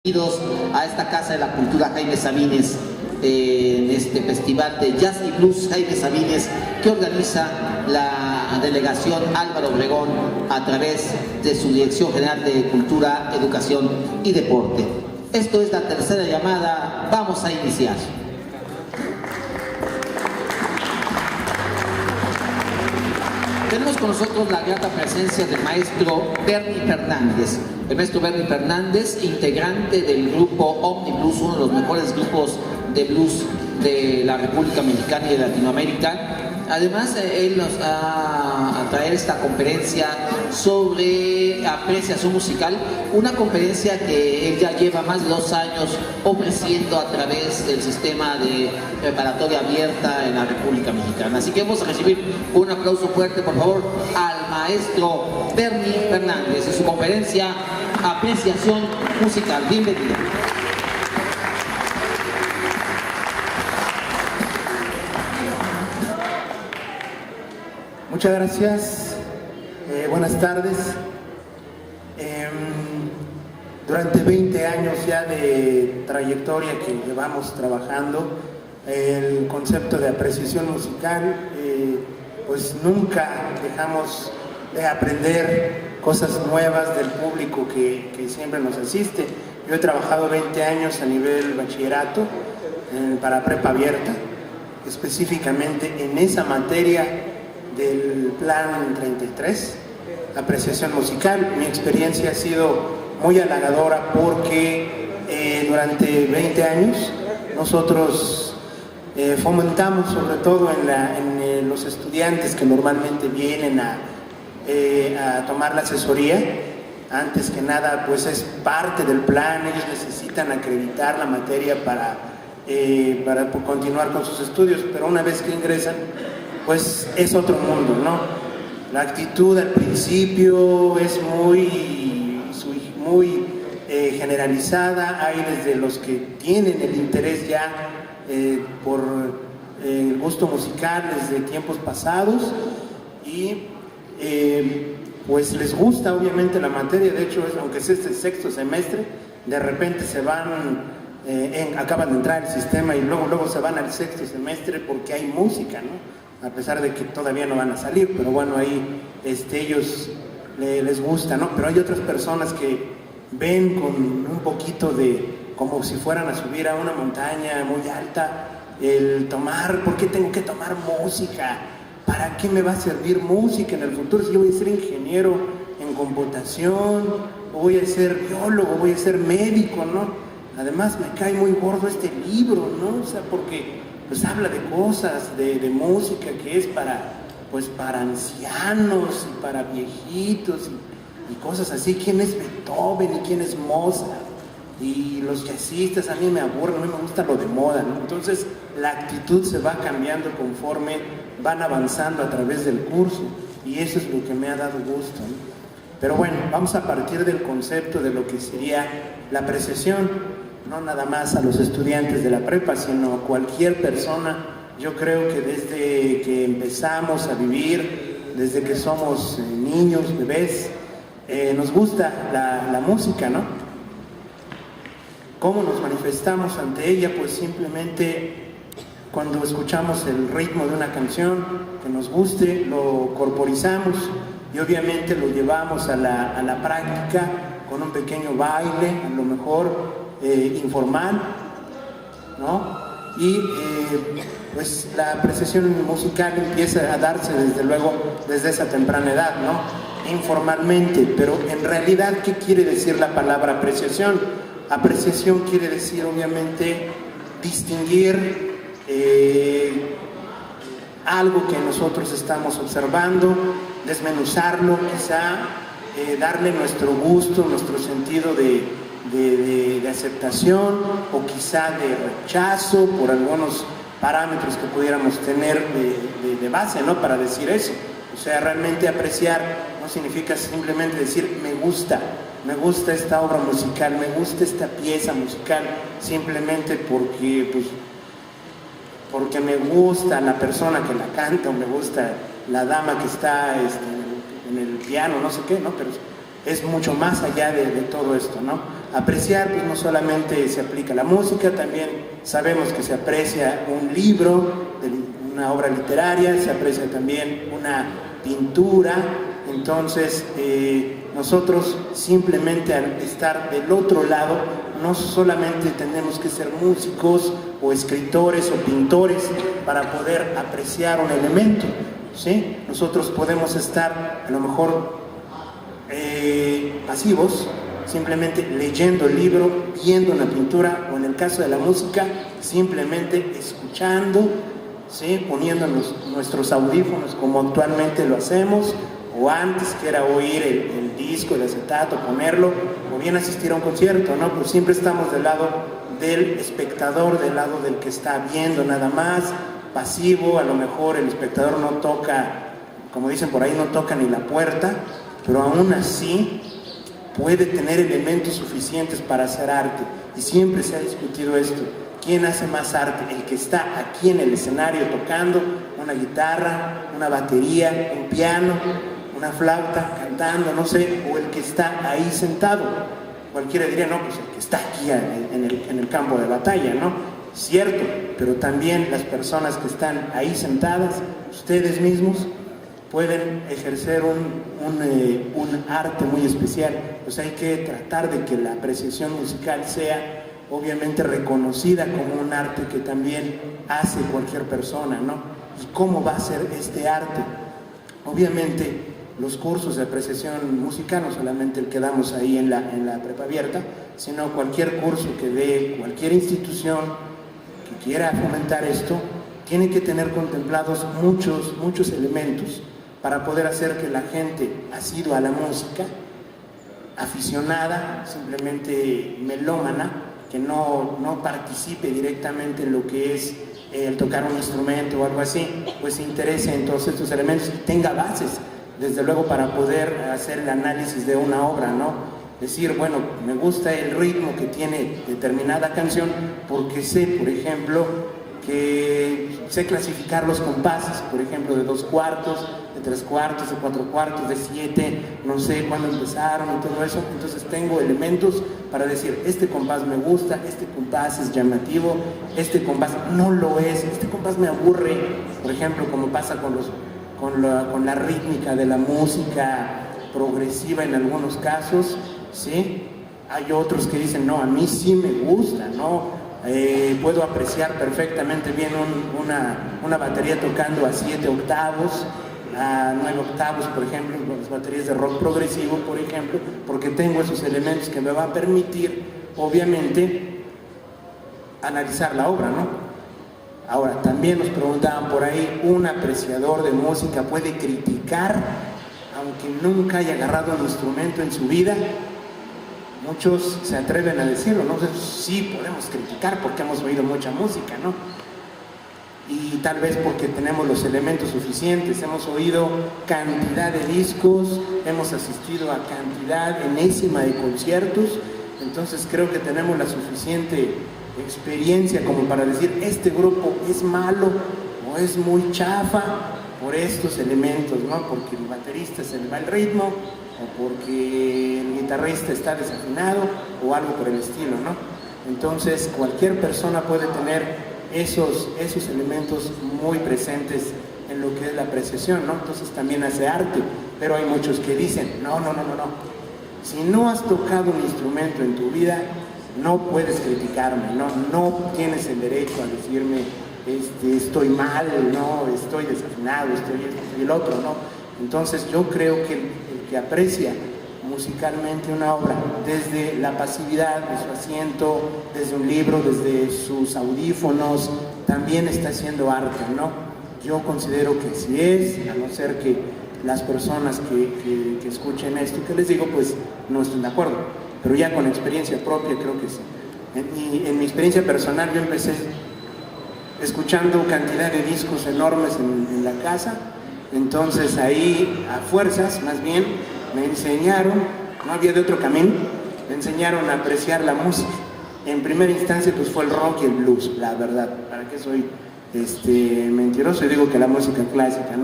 Bienvenidos a esta Casa de la Cultura Jaime Sabines, en este festival de Jazz y Blues Jaime Sabines que organiza la delegación Álvaro Obregón a través de su Dirección General de Cultura, Educación y Deporte. Esto es la tercera llamada, vamos a iniciar. Tenemos con nosotros la grata presencia del maestro Bernie Fernández. El maestro Bernie Fernández, integrante del grupo Omni Blues, uno de los mejores grupos de blues de la República Mexicana y de Latinoamérica. Además, él nos va a traer esta conferencia sobre apreciación musical, una conferencia que él ya lleva más de 2 años ofreciendo a través del sistema de preparatoria abierta en la República Mexicana. Así que vamos a recibir un aplauso fuerte, por favor, al maestro Bernie Fernández en su conferencia Apreciación Musical. Bienvenido. Muchas gracias, buenas tardes. Durante 20 años ya de trayectoria que llevamos trabajando, el concepto de apreciación musical, pues nunca dejamos de aprender cosas nuevas del público que siempre nos asiste. Yo he trabajado 20 años a nivel bachillerato para prepa abierta, específicamente en esa materia del plan 33, apreciación musical. Mi experiencia ha sido muy halagadora porque durante 20 años nosotros fomentamos, sobre todo en los estudiantes que normalmente vienen a tomar la asesoría. Antes que nada, pues es parte del plan, ellos necesitan acreditar la materia para continuar con sus estudios, pero una vez que ingresan, pues es otro mundo, ¿no? La actitud al principio es muy generalizada. Hay desde los que tienen el interés ya por el gusto musical desde tiempos pasados y pues les gusta obviamente la materia. De hecho, aunque es este sexto semestre, de repente se van, acaban de entrar al sistema y luego se van al sexto semestre porque hay música, ¿no? A pesar de que todavía no van a salir, pero bueno, ahí ellos les gusta, ¿no? Pero hay otras personas que ven con un poquito de, como si fueran a subir a una montaña muy alta, el tomar, ¿por qué tengo que tomar música? ¿Para qué me va a servir música en el futuro? Si yo voy a ser ingeniero en computación, o voy a ser biólogo, voy a ser médico, ¿no? Además me cae muy gordo este libro, ¿no? O sea, porque pues habla de cosas, de música que es para ancianos y para viejitos y cosas así. ¿Quién es Beethoven y quién es Mozart? Y los jazzistas a mí me aburren, a mí me gusta lo de moda, ¿no? Entonces la actitud se va cambiando conforme van avanzando a través del curso y eso es lo que me ha dado gusto, ¿no? Pero bueno, vamos a partir del concepto de lo que sería la apreciación. No nada más a los estudiantes de la prepa, sino a cualquier persona. Yo creo que desde que empezamos a vivir, desde que somos niños, bebés, nos gusta la música, ¿no? ¿Cómo nos manifestamos ante ella? Pues simplemente cuando escuchamos el ritmo de una canción que nos guste, lo corporizamos y obviamente lo llevamos a la práctica con un pequeño baile, a lo mejor informal, ¿no? Y pues la apreciación musical empieza a darse desde luego desde esa temprana edad, ¿no? Informalmente, pero en realidad, ¿qué quiere decir la palabra apreciación? Apreciación quiere decir obviamente distinguir algo que nosotros estamos observando, desmenuzarlo quizá, darle nuestro gusto, nuestro sentido de aceptación o quizá de rechazo por algunos parámetros que pudiéramos tener de base, ¿no? Para decir eso. O sea, realmente apreciar no significa simplemente decir me gusta esta obra musical, me gusta esta pieza musical, simplemente porque me gusta la persona que la canta o me gusta la dama que está en el piano, no sé qué, ¿no? Pero es mucho más allá de todo esto, ¿no? Apreciar, pues no solamente se aplica a la música, también sabemos que se aprecia un libro, una obra literaria, se aprecia también una pintura. Entonces nosotros simplemente al estar del otro lado, no solamente tenemos que ser músicos o escritores o pintores para poder apreciar un elemento, ¿sí? Nosotros podemos estar a lo mejor pasivos, simplemente leyendo el libro, viendo una pintura, o en el caso de la música, simplemente escuchando, ¿sí? Poniéndonos nuestros audífonos como actualmente lo hacemos, o antes que era oír el disco, el acetato, ponerlo, o bien asistir a un concierto, ¿no? Pues siempre estamos del lado del espectador, del lado del que está viendo nada más, pasivo. A lo mejor el espectador no toca, como dicen por ahí, no toca ni la puerta, pero aún así puede tener elementos suficientes para hacer arte. Y siempre se ha discutido esto: ¿quién hace más arte? ¿El que está aquí en el escenario tocando una guitarra, una batería, un piano, una flauta, cantando, no sé, o el que está ahí sentado? Cualquiera diría, no, pues el que está aquí en el campo de batalla, ¿no? Cierto, pero también las personas que están ahí sentadas, ustedes mismos, pueden ejercer un arte muy especial. Pues hay que tratar de que la apreciación musical sea obviamente reconocida como un arte que también hace cualquier persona, ¿no? ¿Y cómo va a ser este arte? Obviamente los cursos de apreciación musical, no solamente el que damos ahí en la prepa abierta, sino cualquier curso que dé cualquier institución que quiera fomentar esto, tiene que tener contemplados muchos elementos para poder hacer que la gente asidua a la música, aficionada, simplemente melómana, que no participe directamente en lo que es el tocar un instrumento o algo así, pues se interese en todos estos elementos y tenga bases, desde luego, para poder hacer el análisis de una obra, ¿no? Decir, bueno, me gusta el ritmo que tiene determinada canción porque sé, por ejemplo, que sé clasificar los compases, por ejemplo, de 2 cuartos, de 3 cuartos, de 4 cuartos, de 7, no sé cuándo empezaron y todo eso. Entonces tengo elementos para decir, este compás me gusta, este compás es llamativo, este compás no lo es, este compás me aburre, por ejemplo, como pasa con la rítmica de la música progresiva en algunos casos, ¿sí? Hay otros que dicen, no, a mí sí me gusta, ¿no? Puedo apreciar perfectamente bien una batería tocando a 7 octavos, a 9 octavos, por ejemplo, las baterías de rock progresivo, por ejemplo, porque tengo esos elementos que me van a permitir, obviamente, analizar la obra, ¿no? Ahora, también nos preguntaban por ahí, ¿un apreciador de música puede criticar aunque nunca haya agarrado un instrumento en su vida? Muchos se atreven a decirlo, ¿no? Sí, podemos criticar porque hemos oído mucha música, ¿no? Y tal vez porque tenemos los elementos suficientes, hemos oído cantidad de discos, hemos asistido a cantidad enésima de conciertos, entonces creo que tenemos la suficiente experiencia como para decir, este grupo es malo o es muy chafa por estos elementos, ¿no? Porque el baterista se le va el ritmo, o porque el guitarrista está desafinado, o algo por el estilo, ¿no? Entonces cualquier persona puede tener esos elementos muy presentes en lo que es la apreciación, ¿no? Entonces también hace arte, pero hay muchos que dicen, no, si no has tocado un instrumento en tu vida, no puedes criticarme, no tienes el derecho a decirme estoy mal, no, estoy desafinado, estoy esto y el otro, ¿no? Entonces yo creo que el que aprecia musicalmente una obra desde la pasividad de su asiento, desde un libro, desde sus audífonos, también está haciendo arte, ¿no? Yo considero que sí es, a no ser que las personas que escuchen esto que les digo, pues no estén de acuerdo, pero ya con experiencia propia creo que sí. En mi experiencia personal yo empecé escuchando cantidad de discos enormes en la casa, entonces ahí a fuerzas más bien me enseñaron, no había de otro camino, me enseñaron a apreciar la música. En primera instancia pues fue el rock y el blues, la verdad, ¿para qué soy mentiroso y digo que la música clásica?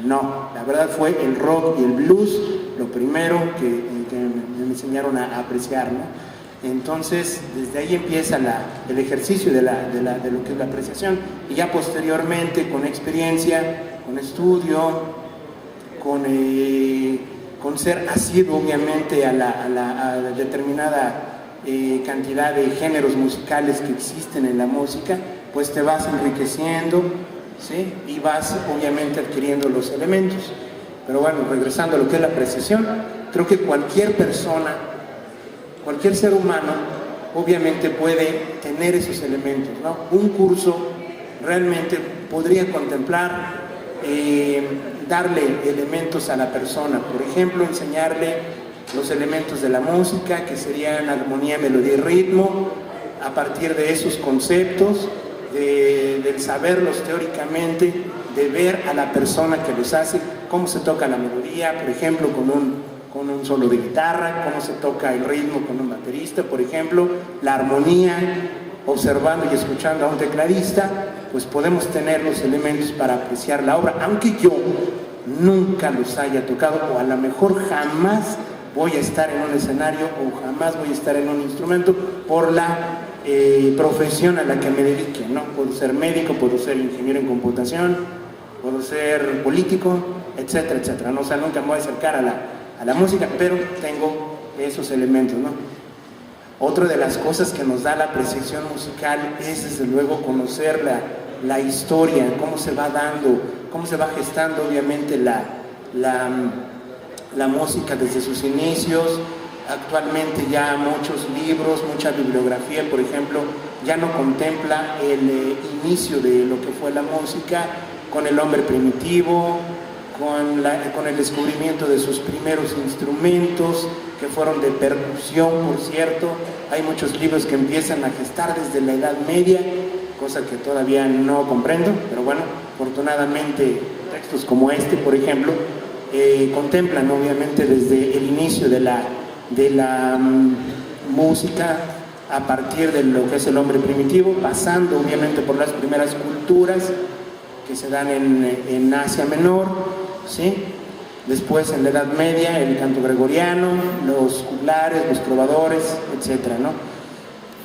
No, la verdad fue el rock y el blues lo primero que me enseñaron a apreciar, ¿no? Entonces, desde ahí empieza el ejercicio de lo que es la apreciación, y ya posteriormente, con experiencia, con estudio, con ser asiduo obviamente a la determinada cantidad de géneros musicales que existen en la música, pues te vas enriqueciendo, ¿sí? Y vas obviamente adquiriendo los elementos. Pero bueno, regresando a lo que es la apreciación, creo que cualquier persona, cualquier ser humano, obviamente puede tener esos elementos, ¿no? Un curso realmente podría contemplar darle elementos a la persona, por ejemplo, enseñarle los elementos de la música, que serían armonía, melodía y ritmo, a partir de esos conceptos, del saberlos teóricamente, de ver a la persona que los hace, cómo se toca la melodía, por ejemplo, con un solo de guitarra, cómo se toca el ritmo con un baterista, por ejemplo, la armonía, observando y escuchando a un tecladista, pues podemos tener los elementos para apreciar la obra, aunque yo nunca los haya tocado, o a lo mejor jamás voy a estar en un escenario o jamás voy a estar en un instrumento por la profesión a la que me dedique, ¿no? Puedo ser médico, puedo ser ingeniero en computación, puedo ser político, etcétera, etcétera, ¿no? O sea, nunca me voy a acercar a la música, pero tengo esos elementos, ¿no? Otra de las cosas que nos da la apreciación musical es, desde luego, conocer la historia, cómo se va dando, cómo se va gestando, obviamente, la música desde sus inicios. Actualmente ya muchos libros, mucha bibliografía, por ejemplo, ya no contempla el inicio de lo que fue la música con el hombre primitivo, con el descubrimiento de sus primeros instrumentos, que fueron de percusión, por cierto. Hay muchos libros que empiezan a gestar desde la Edad Media, cosa que todavía no comprendo, pero bueno, afortunadamente textos como este, por ejemplo, contemplan obviamente desde el inicio de la música a partir de lo que es el hombre primitivo, pasando obviamente por las primeras culturas que se dan en Asia Menor, ¿sí? Después, en la Edad Media, el canto gregoriano, los juglares, los trovadores, etcétera, ¿no?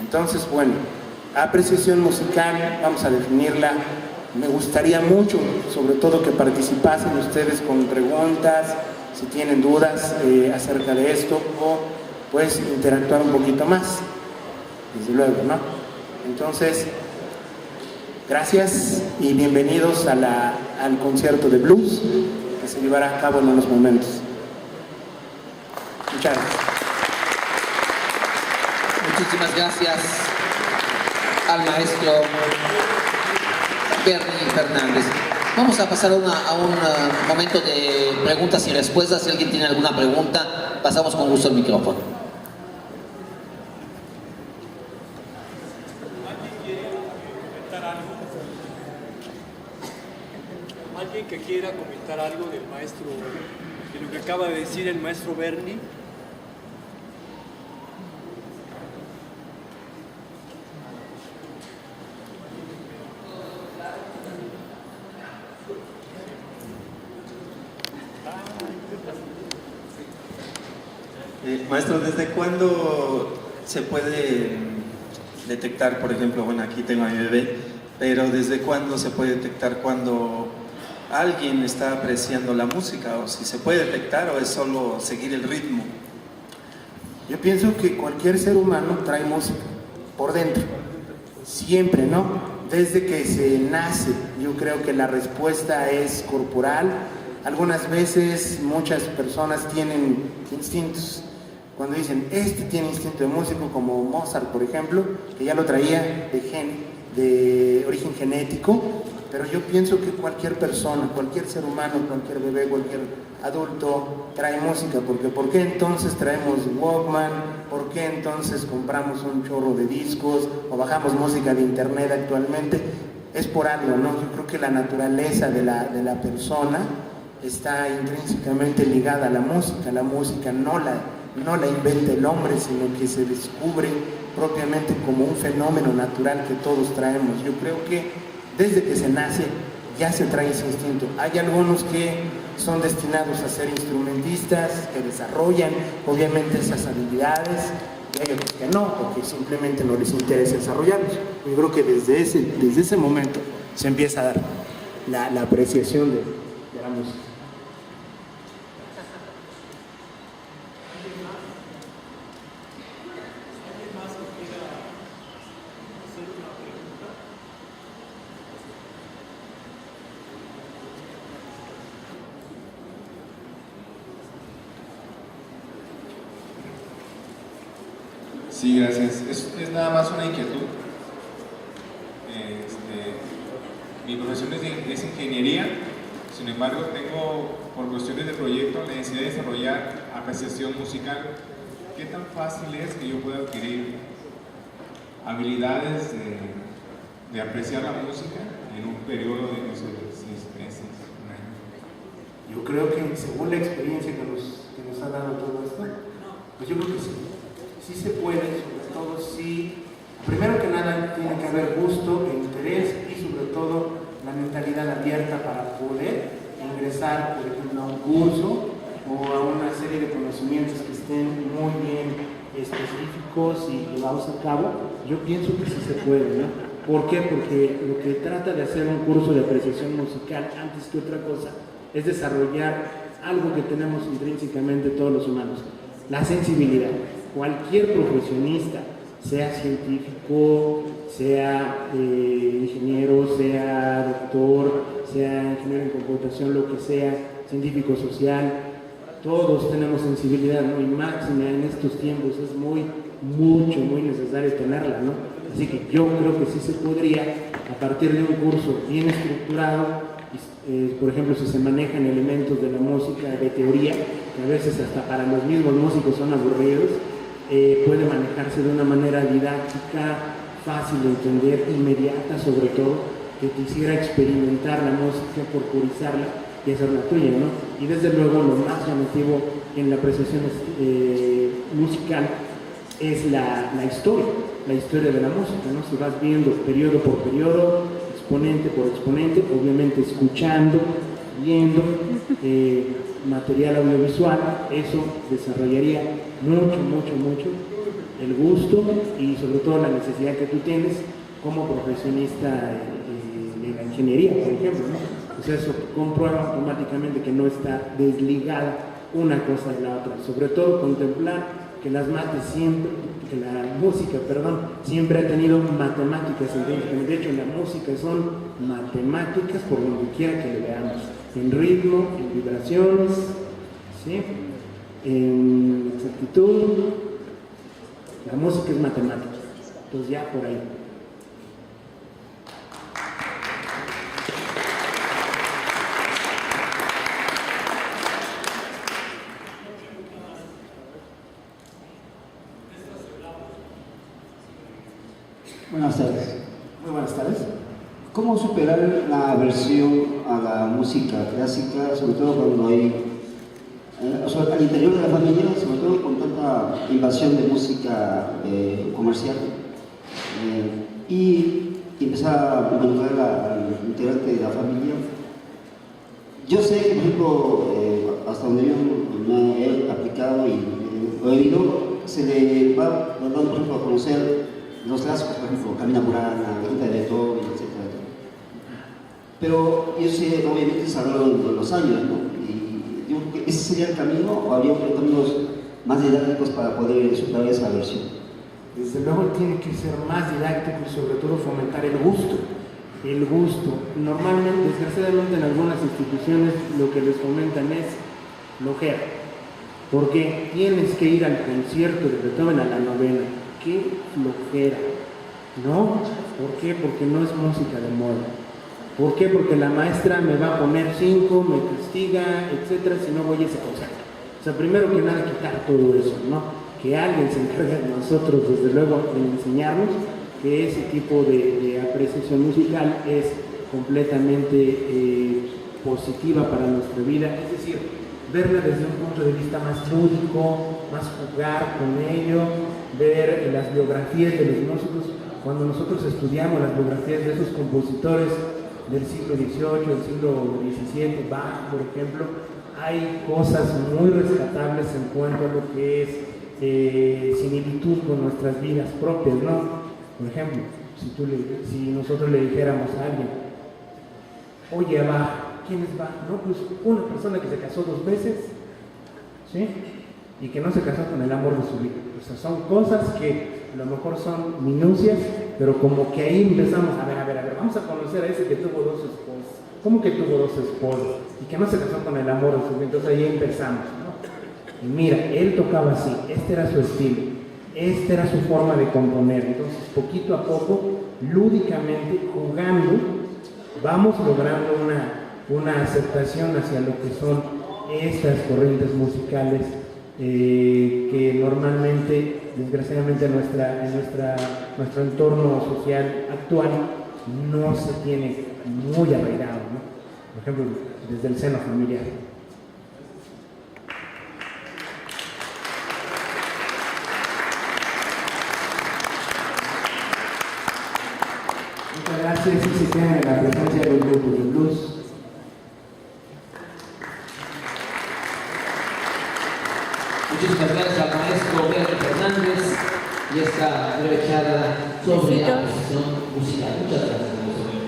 Entonces, bueno, apreciación musical, vamos a definirla. Me gustaría mucho, sobre todo, que participasen ustedes con preguntas, si tienen dudas acerca de esto, o pues interactuar un poquito más, desde luego, ¿no? Entonces, gracias y bienvenidos al concierto de blues que se llevará a cabo en unos momentos. Muchas gracias. Muchísimas gracias al maestro Bernie Fernández. Vamos a pasar a un momento de preguntas y respuestas. Si alguien tiene alguna pregunta, pasamos con gusto el micrófono. ¿Alguien que quiera comentar algo del maestro, de lo que acaba de decir el maestro Bernie? Maestro, ¿desde cuándo se puede detectar, por ejemplo, bueno, aquí tengo a mi bebé, pero ¿desde cuándo se puede detectar cuando alguien está apreciando la música? O si se puede detectar, o es solo seguir el ritmo. Yo pienso que cualquier ser humano trae música por dentro, siempre, ¿no? Desde que se nace, yo creo que la respuesta es corporal. Algunas veces muchas personas tienen instintos. Cuando dicen, este tiene instinto de músico, como Mozart, por ejemplo, que ya lo traía de origen genético, pero yo pienso que cualquier persona, cualquier ser humano, cualquier bebé, cualquier adulto trae música, porque ¿por qué entonces traemos Walkman? ¿Por qué entonces compramos un chorro de discos o bajamos música de internet actualmente? Es por algo, ¿no? Yo creo que la naturaleza de la persona está intrínsecamente ligada a la música. La música no la inventa el hombre, sino que se descubre propiamente como un fenómeno natural que todos traemos. Yo creo que desde que se nace ya se trae ese instinto. Hay algunos que son destinados a ser instrumentistas, que desarrollan obviamente esas habilidades, y hay otros que no, porque simplemente no les interesa desarrollarlos. Yo creo que desde ese momento se empieza a dar la apreciación de la música. Sí, gracias. Es nada más una inquietud. Mi profesión es ingeniería, sin embargo tengo, por cuestiones de proyecto, la necesidad de desarrollar apreciación musical. ¿Qué tan fácil es que yo pueda adquirir habilidades de apreciar la música en un periodo de, no sé, 6 meses, un año? Yo creo que según la experiencia que nos ha dado todo esto, pues yo creo que sí. Sí se puede, sobre todo si, primero que nada, tiene que haber gusto e interés y sobre todo la mentalidad abierta para poder ingresar, por ejemplo, a un curso o a una serie de conocimientos que estén muy bien específicos y llevados a cabo. Yo pienso que sí se puede, ¿no? ¿Por qué? Porque lo que trata de hacer un curso de apreciación musical, antes que otra cosa, es desarrollar algo que tenemos intrínsecamente todos los humanos, la sensibilidad. Cualquier profesionista, sea científico, sea ingeniero, sea doctor, sea ingeniero en computación, lo que sea, científico social, todos tenemos sensibilidad, ¿no? Y máxima en estos tiempos es muy necesario tenerla, ¿no? Así que yo creo que sí se podría, a partir de un curso bien estructurado, por ejemplo, si se manejan elementos de la música, de teoría, que a veces hasta para los mismos músicos son aburridos, puede manejarse de una manera didáctica, fácil de entender, inmediata sobre todo, que quisiera experimentar la música, corporizarla y hacerla tuya, ¿no? Y desde luego lo más llamativo en la apreciación musical es la historia de la música, ¿no? Si vas viendo periodo por periodo, exponente por exponente, obviamente escuchando, viendo material audiovisual, eso desarrollaría mucho el gusto y sobre todo la necesidad que tú tienes como profesionista de la ingeniería, por ejemplo, ¿no? O sea, eso comprueba automáticamente que no está desligada una cosa de la otra, sobre todo contemplar que la música siempre ha tenido matemáticas, de hecho la música son matemáticas por donde quiera que le veamos, en ritmo, en vibraciones, ¿sí? En exactitud, la música es matemática, entonces ya por ahí. Buenas tardes. Muy buenas tardes. ¿Cómo superar la aversión a la música clásica, sobre todo cuando hay, al interior de la familia, sobre todo con tanta invasión de música comercial, y empezar a involucrar al integrante de la familia? Yo sé que, por ejemplo, hasta donde yo me he aplicado y lo he oído, se le va dando, por ejemplo, a conocer los clásicos, por ejemplo, Camina Burana, La Quinta de Beethoven, etc. Pero yo sé, obviamente, se ha dado en los años, ¿no? Y digo que ese sería el camino, o habría caminos más didácticos para poder superar esa versión. Desde luego tiene que ser más didáctico y sobre todo fomentar el gusto. El gusto. Normalmente, desgraciadamente en algunas instituciones lo que les fomentan es flojera. Porque tienes que ir al concierto de Beethoven a la novena. ¡Qué flojera! ¿No? ¿Por qué? Porque no es música de moda. ¿Por qué? Porque la maestra me va a poner 5, me castiga, etcétera, si no voy a ese concierto. O sea, primero que nada quitar todo eso, ¿no? Que alguien se encargue de nosotros, desde luego, de enseñarnos que ese tipo de apreciación musical es completamente positiva para nuestra vida. Es decir, verla desde un punto de vista más lúdico, más jugar con ello, ver las biografías de los músicos. Cuando nosotros estudiamos las biografías de esos compositores del siglo XVIII, del siglo XVII, Bach, por ejemplo, hay cosas muy rescatables en cuanto a lo que es similitud con nuestras vidas propias, ¿no? Por ejemplo, si nosotros le dijéramos a alguien, oye, Bach, ¿quién es Bach? No, pues una persona que se casó 2 veces, ¿sí? Y que no se casó con el amor de su vida. O sea, son cosas que a lo mejor son minucias, pero como que ahí empezamos, a ver, vamos a conocer a ese que tuvo 2 esposas. ¿Cómo que tuvo 2 esposas? Y que no se casó con el amor de su vida. Entonces ahí empezamos, ¿no? Y mira, él tocaba así, este era su estilo, esta era su forma de componer. Entonces, poquito a poco, lúdicamente, jugando, vamos logrando una aceptación hacia lo que son estas corrientes musicales que normalmente, desgraciadamente, en nuestro entorno social actual no se tiene muy arraigado, ¿no? Por ejemplo, desde el seno familiar. Muchas gracias y se quedan en la presencia de los grupos de blues. Muchísimas gracias al maestro Bernie Fernández y esta breve charla sobre apreciación musical. Muchas gracias.